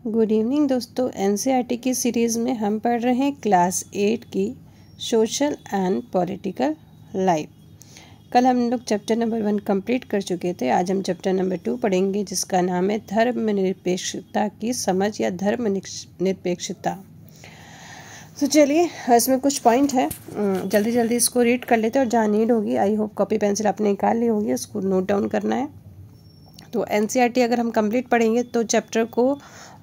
Good evening दोस्तों। NCERT की series में हम पढ़ रहे हैं क्लास 8 की सोशल एंड पॉलिटिकल लाइफ। कल हम लोग चैप्टर नंबर 1 कंप्लीट कर चुके थे। आज हम चैप्टर नंबर 2 पढ़ेंगे जिसका नाम है धर्मनिरपेक्षता की समझ या धर्मनिरपेक्षता। तो चलिए, इसमें कुछ पॉइंट है, जल्दी जल्दी इसको रीड कर लेते हैं और जहाँ नीड होगी आई होप कॉपी पेंसिल आपने निकाल ली होगी, उसको नोट डाउन करना है। तो एनसीईआरटी अगर हम कंप्लीट पढ़ेंगे तो चैप्टर को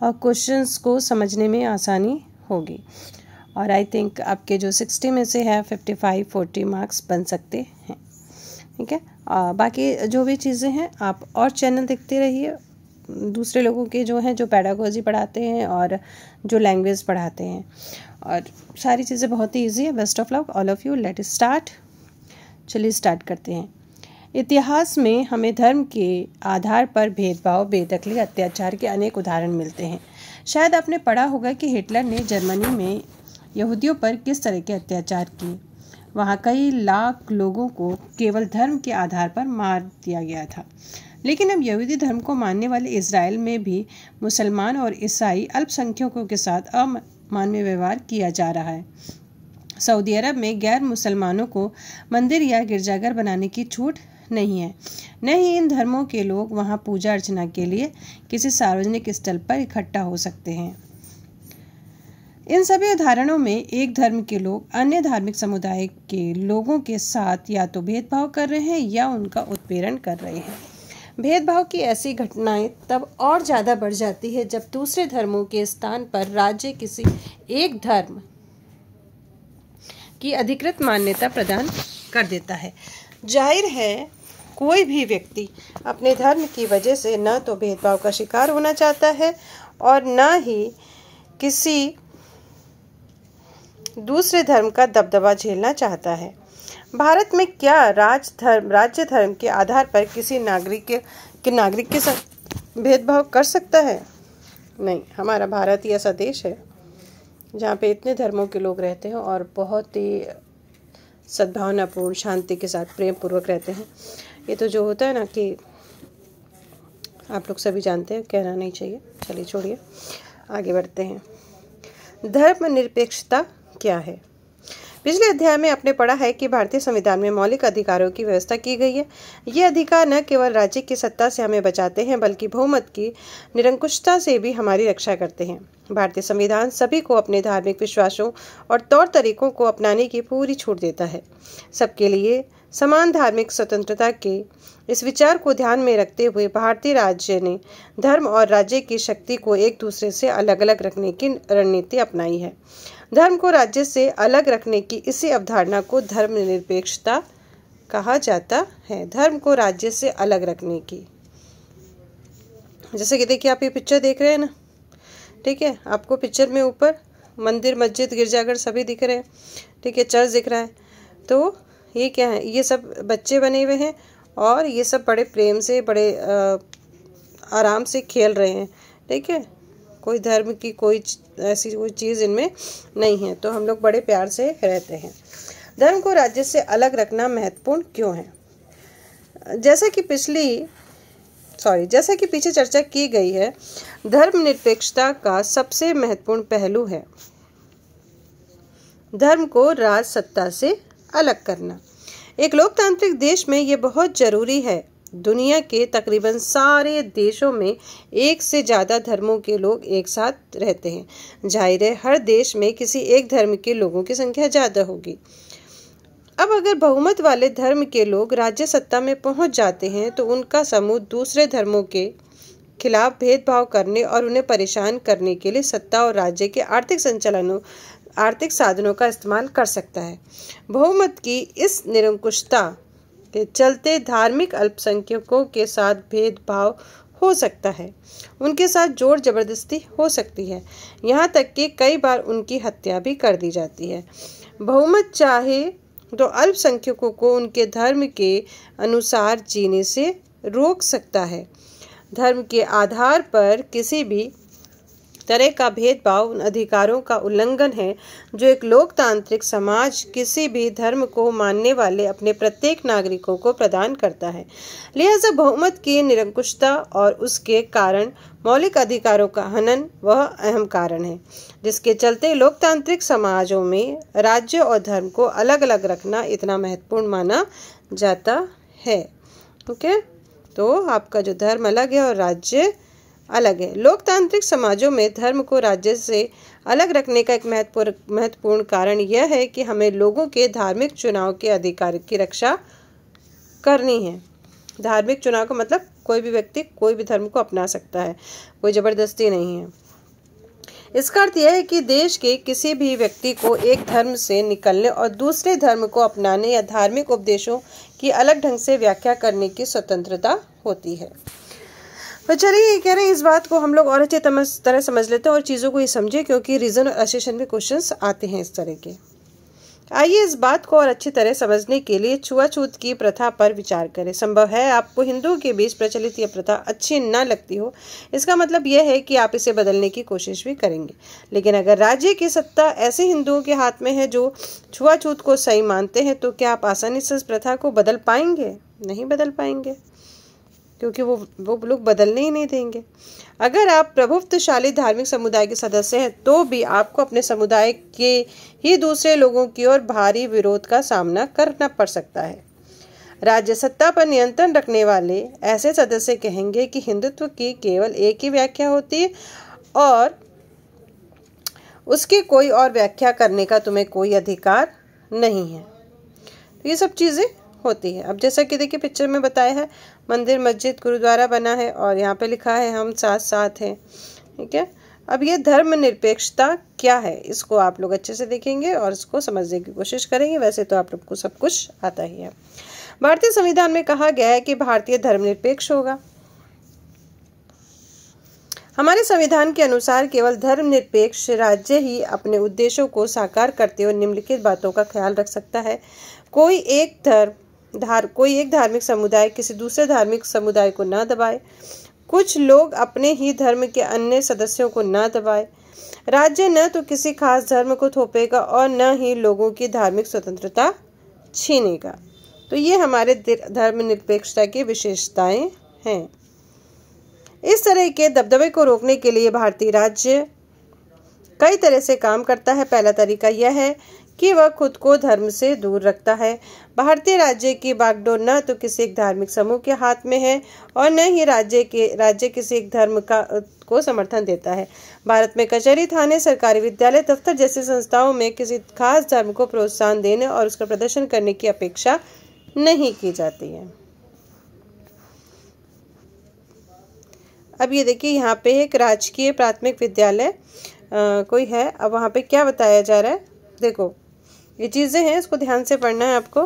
और क्वेश्चंस को समझने में आसानी होगी। और आई थिंक आपके जो 60 में से है 55-40 मार्क्स बन सकते हैं। ठीक है, बाकी जो भी चीज़ें हैं आप और चैनल देखते रहिए, दूसरे लोगों के जो हैं जो पेडागोजी पढ़ाते हैं और जो लैंग्वेज पढ़ाते हैं, और सारी चीज़ें बहुत ही ईजी है। Best of luck all of you. Let start. चलिए स्टार्ट करते हैं। इतिहास में हमें धर्म के आधार पर भेदभाव, बेदखली, अत्याचार के अनेक उदाहरण मिलते हैं। शायद आपने पढ़ा होगा कि हिटलर ने जर्मनी में यहूदियों पर किस तरह के अत्याचार किए। वहाँ कई लाख लोगों को केवल धर्म के आधार पर मार दिया गया था। लेकिन अब यहूदी धर्म को मानने वाले इजराइल में भी मुसलमान और ईसाई अल्पसंख्यकों के साथ अमानवीय व्यवहार किया जा रहा है। सऊदी अरब में गैर मुसलमानों को मंदिर या गिरजाघर बनाने की छूट नहीं है, न ही इन धर्मों के लोग वहां पूजा अर्चना के लिए किसी सार्वजनिक स्थल पर इकट्ठा हो सकते हैं। इन सभी उदाहरणों में एक धर्म के लोग अन्य धार्मिक समुदाय के लोगों के साथ या तो भेदभाव कर रहे हैं या उनका उत्पीड़न कर रहे हैं। भेदभाव की ऐसी घटनाएं तब और ज़्यादा बढ़ जाती है जब दूसरे धर्मों के स्थान पर राज्य किसी एक धर्म की अधिकृत मान्यता प्रदान कर देता है। जाहिर है कोई भी व्यक्ति अपने धर्म की वजह से न तो भेदभाव का शिकार होना चाहता है और न ही किसी दूसरे धर्म का दबदबा झेलना चाहता है। भारत में क्या राज्य धर्म के आधार पर किसी नागरिक के साथ भेदभाव कर सकता है? नहीं। हमारा भारत ही ऐसा देश है जहाँ पे इतने धर्मों के लोग रहते हैं और बहुत ही सद्भावनापूर्ण, शांति के साथ, प्रेम पूर्वक रहते हैं। ये तो जो होता है ना कि आप लोग सभी जानते हैं, कहना नहीं चाहिए। चलिए छोड़िए, आगे बढ़ते हैं। धर्मनिरपेक्षता क्या है? पिछले अध्याय में आपने पढ़ा है कि भारतीय संविधान में मौलिक अधिकारों की व्यवस्था की गई है। ये अधिकार न केवल राज्य की सत्ता से हमें बचाते हैं बल्कि बहुमत की निरंकुशता से भी हमारी रक्षा करते हैं। भारतीय संविधान सभी को अपने धार्मिक विश्वासों और तौर तरीकों को अपनाने की पूरी छूट देता है। सबके लिए समान धार्मिक स्वतंत्रता के इस विचार को ध्यान में रखते हुए भारतीय राज्य ने धर्म और राज्य की शक्ति को एक दूसरे से अलग अलग रखने की रणनीति अपनाई है। धर्म को राज्य से अलग रखने की इसी अवधारणा को धर्मनिरपेक्षता कहा जाता है। धर्म को राज्य से अलग रखने की, जैसे कि देखिए आप ये पिक्चर देख रहे हैं ना, ठीक है, आपको पिक्चर में ऊपर मंदिर, मस्जिद, गिरजाघर सभी दिख रहे हैं, ठीक है, चर्च दिख रहा है। तो ये क्या है? ये सब बच्चे बने हुए हैं और ये सब बड़े प्रेम से, बड़े आराम से खेल रहे हैं, ठीक है। कोई धर्म की कोई ऐसी कोई चीज़ इनमें नहीं है, तो हम लोग बड़े प्यार से रहते हैं। धर्म को राज्य से अलग रखना महत्वपूर्ण क्यों है? जैसा कि पीछे चर्चा की गई है, धर्मनिरपेक्षता का सबसे महत्वपूर्ण पहलू है धर्म को राज सत्ता से अलग करना। एक लोकतांत्रिक देश में ये बहुत जरूरी है। दुनिया के तकरीबन सारे देशों में एक से ज़्यादा धर्मों के लोग एक साथ रहते हैं। जाहिर है हर देश में किसी एक धर्म के लोगों की संख्या ज़्यादा होगी। अब अगर बहुमत वाले धर्म के लोग राज्य सत्ता में पहुंच जाते हैं तो उनका समूह दूसरे धर्मों के खिलाफ भेदभाव करने और उन्हें परेशान करने के लिए सत्ता और राज्य के आर्थिक साधनों का इस्तेमाल कर सकता है। बहुमत की इस निरंकुशता के चलते धार्मिक अल्पसंख्यकों के साथ भेदभाव हो सकता है, उनके साथ जोर जबरदस्ती हो सकती है, यहाँ तक कि कई बार उनकी हत्या भी कर दी जाती है। बहुमत चाहे तो अल्पसंख्यकों को उनके धर्म के अनुसार जीने से रोक सकता है। धर्म के आधार पर किसी भी तरह का भेदभाव उन अधिकारों का उल्लंघन है जो एक लोकतांत्रिक समाज किसी भी धर्म को मानने वाले अपने प्रत्येक नागरिकों को प्रदान करता है। लिहाजा बहुमत की निरंकुशता और उसके कारण मौलिक अधिकारों का हनन वह अहम कारण है जिसके चलते लोकतांत्रिक समाजों में राज्य और धर्म को अलग अलग रखना इतना महत्वपूर्ण माना जाता है। ओके, तो आपका जो धर्म अलग है और राज्य अलग है। लोकतांत्रिक समाजों में धर्म को राज्य से अलग रखने का एक महत्वपूर्ण कारण यह है कि हमें लोगों के धार्मिक चुनाव के अधिकार की रक्षा करनी है। धार्मिक चुनाव का मतलब कोई भी व्यक्ति कोई भी धर्म को अपना सकता है, कोई जबरदस्ती नहीं है। इसका अर्थ यह है कि देश के किसी भी व्यक्ति को एक धर्म से निकलने और दूसरे धर्म को अपनाने या धार्मिक उपदेशों की अलग ढंग से व्याख्या करने की स्वतंत्रता होती है। तो चलिए, ये कह रहे हैं इस बात को हम लोग और अच्छी तरह समझ लेते हैं और चीज़ों को ये समझे, क्योंकि रीजन और एसेशन में क्वेश्चंस आते हैं इस तरह के। आइए इस बात को और अच्छी तरह समझने के लिए छुआछूत की प्रथा पर विचार करें। संभव है आपको हिंदुओं के बीच प्रचलित यह प्रथा अच्छी न लगती हो, इसका मतलब यह है कि आप इसे बदलने की कोशिश भी करेंगे। लेकिन अगर राज्य की सत्ता ऐसे हिंदुओं के हाथ में है जो छुआछूत को सही मानते हैं, तो क्या आप आसानी से इस प्रथा को बदल पाएंगे? नहीं बदल पाएंगे, क्योंकि वो लोग बदलने ही नहीं देंगे। अगर आप प्रभुत्वशाली धार्मिक समुदाय के सदस्य हैं तो भी आपको अपने समुदाय के ही दूसरे लोगों की ओर भारी विरोध का सामना करना पड़ सकता है। राज्य सत्ता पर नियंत्रण रखने वाले ऐसे सदस्य कहेंगे कि हिंदुत्व की केवल एक ही व्याख्या होती है और उसकी कोई और व्याख्या करने का तुम्हें कोई अधिकार नहीं है। तो ये सब चीज़ें होती है। अब जैसा कि देखिए पिक्चर में बताया है, मंदिर मस्जिद गुरुद्वारा बना है और यहाँ पे लिखा है हम साथ साथ हैं। ठीक है, अब ये धर्मनिरपेक्षता क्या है, इसको आप लोग अच्छे से देखेंगे और इसको समझने की कोशिश करेंगे। वैसे तो आप लोग को सब कुछ आता ही है। भारतीय संविधान में कहा गया है कि भारतीय धर्मनिरपेक्ष होगा। हमारे संविधान के अनुसार केवल धर्मनिरपेक्ष राज्य ही अपने उद्देश्यों को साकार करते हुए निम्नलिखित बातों का ख्याल रख सकता है। कोई एक धार्मिक समुदाय किसी दूसरे धार्मिक समुदाय को न दबाए। कुछ लोग अपने ही धर्म के अन्य सदस्यों को न दबाए। राज्य न तो किसी खास धर्म को थोपेगा और न ही लोगों की धार्मिक स्वतंत्रता छीनेगा। तो ये हमारे धर्मनिरपेक्षता की विशेषताएं हैं। इस तरह के दबदबे को रोकने के लिए भारतीय राज्य कई तरह से काम करता है। पहला तरीका यह है कि वह खुद को धर्म से दूर रखता है। भारतीय राज्य की बागडोर न तो किसी एक धार्मिक समूह के हाथ में है और न ही राज्य किसी एक धर्म को समर्थन देता है। भारत में कचहरी, थाने, सरकारी विद्यालय, दफ्तर जैसी संस्थाओं में किसी खास धर्म को प्रोत्साहन देने और उसका प्रदर्शन करने की अपेक्षा नहीं की जाती है। अब ये देखिए, यहाँ पे एक राजकीय प्राथमिक विद्यालय कोई है। अब वहाँ पे क्या बताया जा रहा है, देखो ये चीज़ें हैं, इसको ध्यान से पढ़ना है आपको,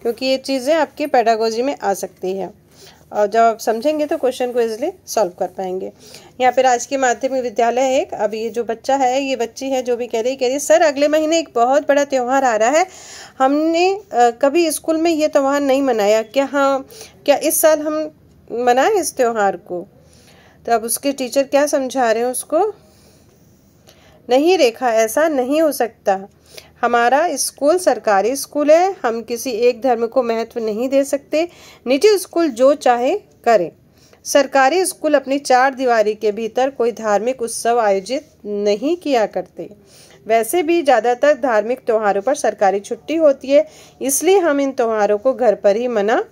क्योंकि ये चीज़ें आपकी पेडागोजी में आ सकती है और जब आप समझेंगे तो क्वेश्चन को इजीली सॉल्व कर पाएंगे। यहाँ पे राजकीय माध्यमिक विद्यालय है एक। अब ये जो बच्चा है, ये बच्ची है जो भी कह रही सर अगले महीने एक बहुत बड़ा त्यौहार आ रहा है, हमने कभी स्कूल में ये त्यौहार नहीं मनाया, क्या इस साल हम मनाएं इस त्यौहार को? तो अब उसके टीचर क्या समझा रहे हैं उसको, नहीं रेखा, ऐसा नहीं हो सकता। हमारा स्कूल सरकारी स्कूल है, हम किसी एक धर्म को महत्व नहीं दे सकते। निजी स्कूल जो चाहे करे। सरकारी स्कूल अपनी चार दीवारी के भीतर कोई धार्मिक उत्सव आयोजित नहीं किया करते। वैसे भी ज़्यादातर धार्मिक त्योहारों पर सरकारी छुट्टी होती है, इसलिए हम इन त्योहारों को घर पर ही मना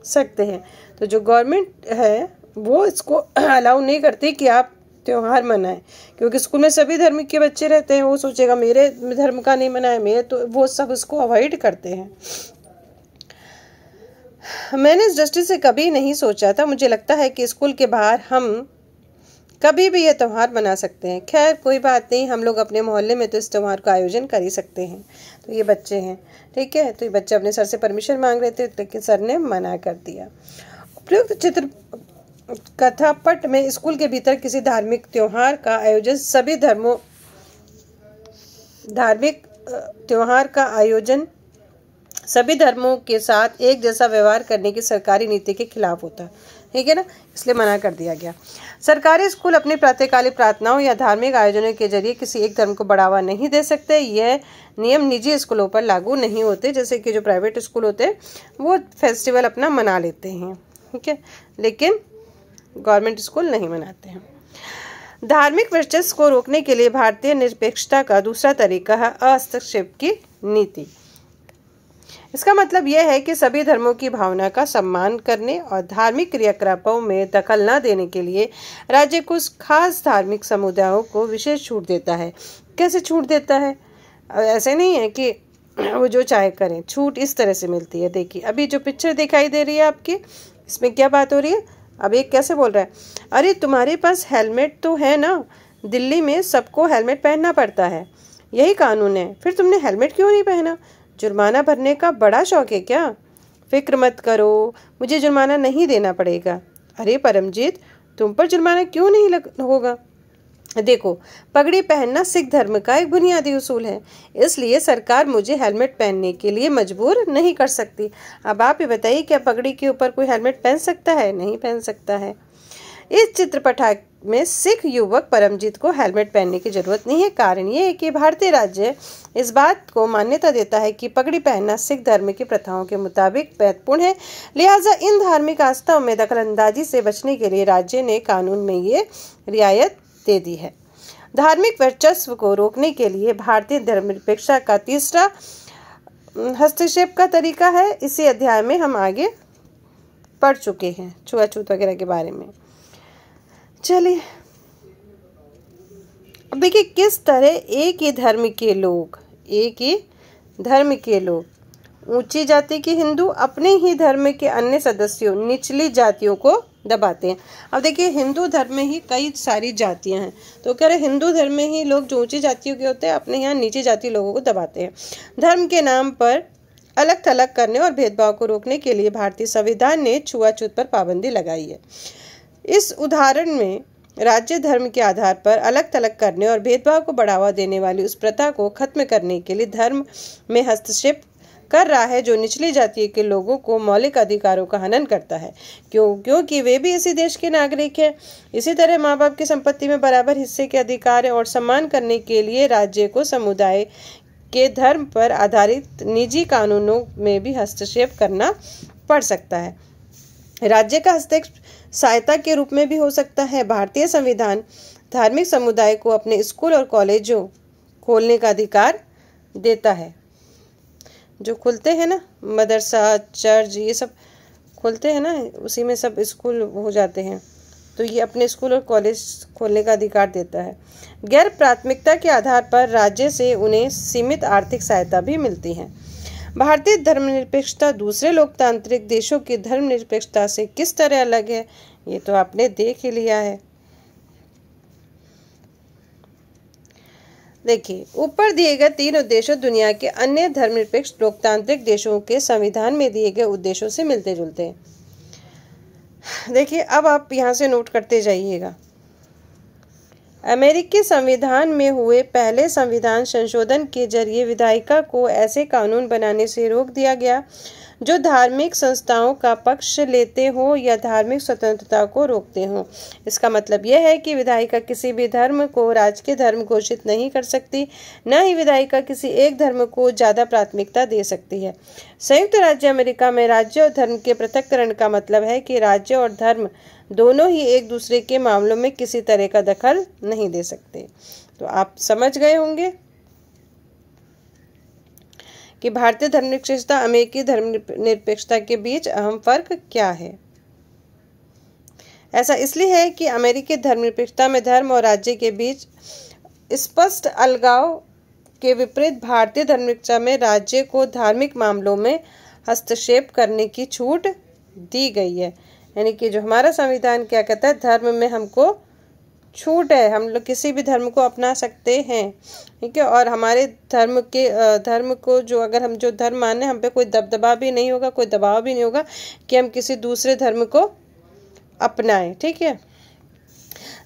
सकते हैं। तो जो गवर्नमेंट है वो इसको अलाउ नहीं करती कि आप त्यौहार मनाएं, क्योंकि स्कूल में सभी धर्म के बच्चे रहते हैं। वो सोचेगा मेरे धर्म का नहीं मनाए मेरे, तो वो सब उसको अवॉइड करते हैं। मैंने इस दृष्टि से कभी नहीं सोचा था। मुझे लगता है कि स्कूल के बाहर हम कभी भी ये त्यौहार मना सकते हैं। खैर कोई बात नहीं, हम लोग अपने मोहल्ले में तो इस त्यौहार का आयोजन कर ही सकते हैं। तो ये बच्चे हैं, ठीक है। तो ये बच्चे अपने सर से परमिशन मांग रहे थे, लेकिन सर ने मना कर दिया। उपयुक्त चित्र कथा पट में स्कूल के भीतर किसी धार्मिक त्योहार का आयोजन सभी धर्मों के साथ एक जैसा व्यवहार करने की सरकारी नीति के खिलाफ होता है। ठीक है ना, इसलिए मना कर दिया गया। सरकारी स्कूल अपनी प्रातःकालीन प्रार्थनाओं या धार्मिक आयोजनों के जरिए किसी एक धर्म को बढ़ावा नहीं दे सकते। यह नियम निजी स्कूलों पर लागू नहीं होते, जैसे कि जो प्राइवेट स्कूल होते हैं वो फेस्टिवल अपना मना लेते हैं, ठीक है, लेकिन गवर्नमेंट स्कूल नहीं मनाते हैं। धार्मिक वर्चस्व को रोकने के लिए भारतीय निरपेक्षता का दूसरा तरीका है हस्तक्षेप की नीति। इसका मतलब यह है कि सभी धर्मों की भावना का सम्मान करने और धार्मिक क्रियाकलापों में दखल न देने के लिए राज्य कुछ खास धार्मिक समुदायों को विशेष छूट देता है। कैसे छूट देता है? ऐसे नहीं है कि वो जो चाहे करें, छूट इस तरह से मिलती है। देखिए अभी जो पिक्चर दिखाई दे रही है आपकी, इसमें क्या बात हो रही है? अब एक कैसे बोल रहा है, अरे तुम्हारे पास हेलमेट तो है ना, दिल्ली में सबको हेलमेट पहनना पड़ता है, यही कानून है, फिर तुमने हेलमेट क्यों नहीं पहना? जुर्माना भरने का बड़ा शौक है क्या? फिक्र मत करो, मुझे जुर्माना नहीं देना पड़ेगा। अरे परमजीत, तुम पर जुर्माना क्यों नहीं होगा? देखो, पगड़ी पहनना सिख धर्म का एक बुनियादी उसूल है, इसलिए सरकार मुझे हेलमेट पहनने के लिए मजबूर नहीं कर सकती। अब आप ये बताइए, क्या पगड़ी के ऊपर कोई हेलमेट पहन सकता है? नहीं पहन सकता है। इस चित्रपट में सिख युवक परमजीत को हेलमेट पहनने की जरूरत नहीं है। कारण ये है कि भारतीय राज्य इस बात को मान्यता देता है कि पगड़ी पहनना सिख धर्म की प्रथाओं के मुताबिक महत्वपूर्ण है। लिहाजा इन धार्मिक आस्थाओं में दखलंदाजी से बचने के लिए राज्य ने कानून में ये रियायत दे दी है। धार्मिक वर्चस्व को रोकने के लिए भारतीय धर्मनिरपेक्षता का तीसरा हस्तक्षेप का तरीका है। इसी अध्याय में हम आगे पढ़ चुके हैं छुआछूत वगैरह के बारे में। चलिए अब देखिए किस तरह एक ही धर्म के लोग ऊंची जाति के हिंदू अपने ही धर्म के अन्य सदस्यों निचली जातियों को दबाते हैं। अब देखिए हिंदू धर्म में ही कई सारी जातियां हैं, तो कह रहे हिंदू धर्म में ही लोग जो ऊंची जातियों के होते हैं अपने यहाँ नीची जाति लोगों को दबाते हैं। धर्म के नाम पर अलग थलग करने और भेदभाव को रोकने के लिए भारतीय संविधान ने छुआछूत पर पाबंदी लगाई है। इस उदाहरण में राज्य धर्म के आधार पर अलग थलग करने और भेदभाव को बढ़ावा देने वाली उस प्रथा को खत्म करने के लिए धर्म में हस्तक्षेप कर रहा है, जो निचली जाति के लोगों को मौलिक अधिकारों का हनन करता है, क्योंकि वे भी इसी देश के नागरिक हैं। इसी तरह माँ बाप की संपत्ति में बराबर हिस्से के अधिकार और सम्मान करने के लिए राज्य को समुदाय के धर्म पर आधारित निजी कानूनों में भी हस्तक्षेप करना पड़ सकता है। राज्य का हस्तक्षेप सहायता के रूप में भी हो सकता है। भारतीय संविधान धार्मिक समुदाय को अपने स्कूल और कॉलेजों खोलने का अधिकार देता है। जो खुलते हैं ना, मदरसा चर्च ये सब खुलते हैं ना, उसी में सब स्कूल हो जाते हैं, तो ये अपने स्कूल और कॉलेज खोलने का अधिकार देता है। गैर प्राथमिकता के आधार पर राज्य से उन्हें सीमित आर्थिक सहायता भी मिलती है। भारतीय धर्मनिरपेक्षता दूसरे लोकतांत्रिक देशों की धर्मनिरपेक्षता से किस तरह अलग है, ये तो आपने देख ही लिया है। देखिए ऊपर दिए गए 3 उद्देश्य दुनिया के अन्य धर्मनिरपेक्ष लोकतांत्रिक देशों के संविधान में दिए गए उद्देश्यों से मिलते जुलते हैं। देखिए अब आप यहाँ से नोट करते जाइएगा। अमेरिकी संविधान में हुए पहले संविधान संशोधन के जरिए विधायिका को ऐसे कानून बनाने से रोक दिया गया जो धार्मिक संस्थाओं का पक्ष लेते हो या धार्मिक स्वतंत्रता को रोकते हो। इसका मतलब यह है कि विधायिका किसी भी धर्म को राजकीय धर्म घोषित नहीं कर सकती, न ही विधायिका किसी एक धर्म को ज़्यादा प्राथमिकता दे सकती है। संयुक्त राज्य अमेरिका में राज्य और धर्म के पृथक्करण का मतलब है कि राज्य और धर्म दोनों ही एक दूसरे के मामलों में किसी तरह का दखल नहीं दे सकते। तो आप समझ गए होंगे कि भारतीय धर्मनिरपेक्षता अमेरिकी धर्मनिरपेक्षता के बीच अहम फर्क क्या है। ऐसा इसलिए है कि अमेरिकी धर्मनिरपेक्षता में धर्म और राज्य के बीच स्पष्ट अलगाव के विपरीत भारतीय धर्मनिरपेक्षता में राज्य को धार्मिक मामलों में हस्तक्षेप करने की छूट दी गई है। यानी कि जो हमारा संविधान क्या कहता है, धर्म में हमको छूट है, हम लोग किसी भी धर्म को अपना सकते हैं, ठीक है। और हमारे धर्म को जो अगर हम जो धर्म माने, हम पे कोई दबदबा भी नहीं होगा, कोई दबाव भी नहीं होगा कि हम किसी दूसरे धर्म को अपनाएं, ठीक है।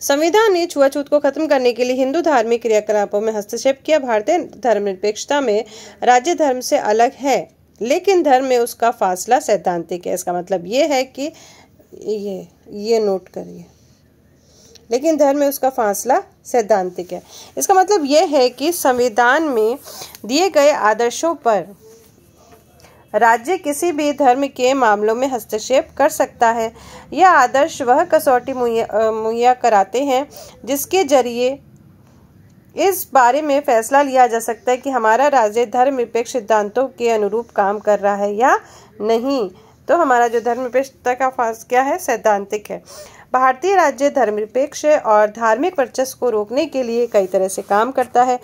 संविधान ने छुआछूत को खत्म करने के लिए हिंदू धार्मिक क्रियाकलापों में हस्तक्षेप किया। भारतीय धर्मनिरपेक्षता में राज्य धर्म से अलग है, लेकिन धर्म में उसका फासला सैद्धांतिक है। इसका मतलब ये है कि ये नोट करिए। लेकिन धर्म में उसका फासला सैद्धांतिक है। इसका मतलब यह है कि संविधान में दिए गए आदर्शों पर राज्य किसी भी धर्म के मामलों में हस्तक्षेप कर सकता है। यह आदर्श वह कसौटी मुहैया कराते हैं जिसके जरिए इस बारे में फैसला लिया जा सकता है कि हमारा राज्य धर्मनिरपेक्ष सिद्धांतों के अनुरूप काम कर रहा है या नहीं। तो हमारा जो धर्मनिरपेक्षता का क्या है, सैद्धांतिक है। भारतीय राज्य धर्मनिरपेक्ष और धार्मिक वर्चस्व को रोकने के लिए कई तरह से काम करता है।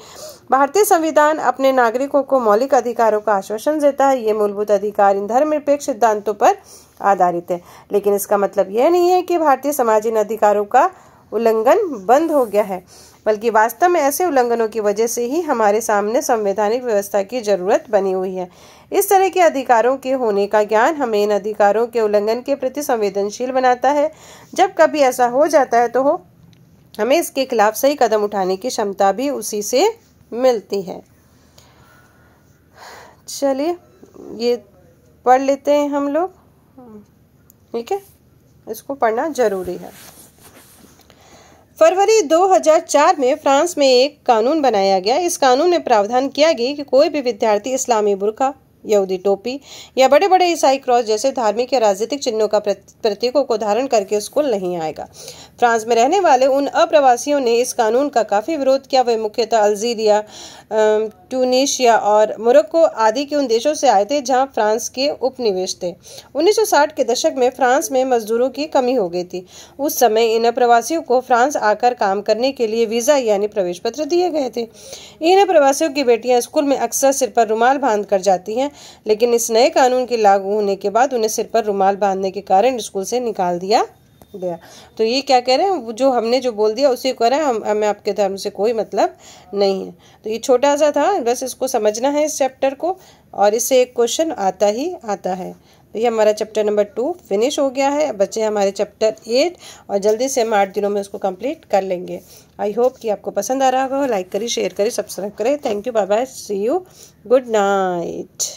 भारतीय संविधान अपने नागरिकों को मौलिक अधिकारों का आश्वासन देता है। ये मूलभूत अधिकार इन धर्मनिरपेक्ष सिद्धांतों पर आधारित है। लेकिन इसका मतलब यह नहीं है कि भारतीय समाज इन अधिकारों का उल्लंघन बंद हो गया है, बल्कि वास्तव में ऐसे उल्लंघनों की वजह से ही हमारे सामने संवैधानिक व्यवस्था की जरूरत बनी हुई है। इस तरह के अधिकारों के होने का ज्ञान हमें इन अधिकारों के उल्लंघन के प्रति संवेदनशील बनाता है। जब कभी ऐसा हो जाता है तो हमें इसके खिलाफ सही कदम उठाने की क्षमता भी उसी से मिलती है। चलिए ये पढ़ लेते हैं हम लोग, ठीक है, इसको पढ़ना जरूरी है। फरवरी 2004 में फ्रांस में एक कानून बनाया गया। इस कानून में प्रावधान किया गया कि कोई भी विद्यार्थी इस्लामी बुर्का, यहूदी टोपी या बड़े बड़े ईसाई क्रॉस जैसे धार्मिक या राजनीतिक चिन्हों का प्रतीकों को धारण करके स्कूल नहीं आएगा। फ्रांस में रहने वाले उन अप्रवासियों ने इस कानून का काफ़ी विरोध किया। वे मुख्यतः अल्जीरिया, ट्यूनीशिया और मोरक्को आदि के उन देशों से आए थे जहां फ्रांस के उपनिवेश थे। 1960 के दशक में फ्रांस में मजदूरों की कमी हो गई थी। उस समय इन प्रवासियों को फ्रांस आकर काम करने के लिए वीज़ा यानी प्रवेश पत्र दिए गए थे। इन प्रवासियों की बेटियां स्कूल में अक्सर सिर पर रुमाल बांध कर जाती हैं, लेकिन इस नए कानून के लागू होने के बाद उन्हें सिर पर रुमाल बांधने के कारण स्कूल से निकाल दिया गया। तो ये क्या कह रहे हैं, जो हमने जो बोल दिया उसी को कह रहे हैं, हमें आपके धर्म से कोई मतलब नहीं है। तो ये छोटा सा था, बस इसको समझना है इस चैप्टर को, और इससे एक क्वेश्चन आता ही आता है। तो ये हमारा चैप्टर नंबर 2 फिनिश हो गया है। बच्चे हमारे चैप्टर 8 और जल्दी से हम 8 दिनों में उसको कंप्लीट कर लेंगे। आई होप कि आपको पसंद आ रहा होगा। लाइक करिए, शेयर करिए, सब्सक्राइब करें। Thank you, bye bye, see you, good night.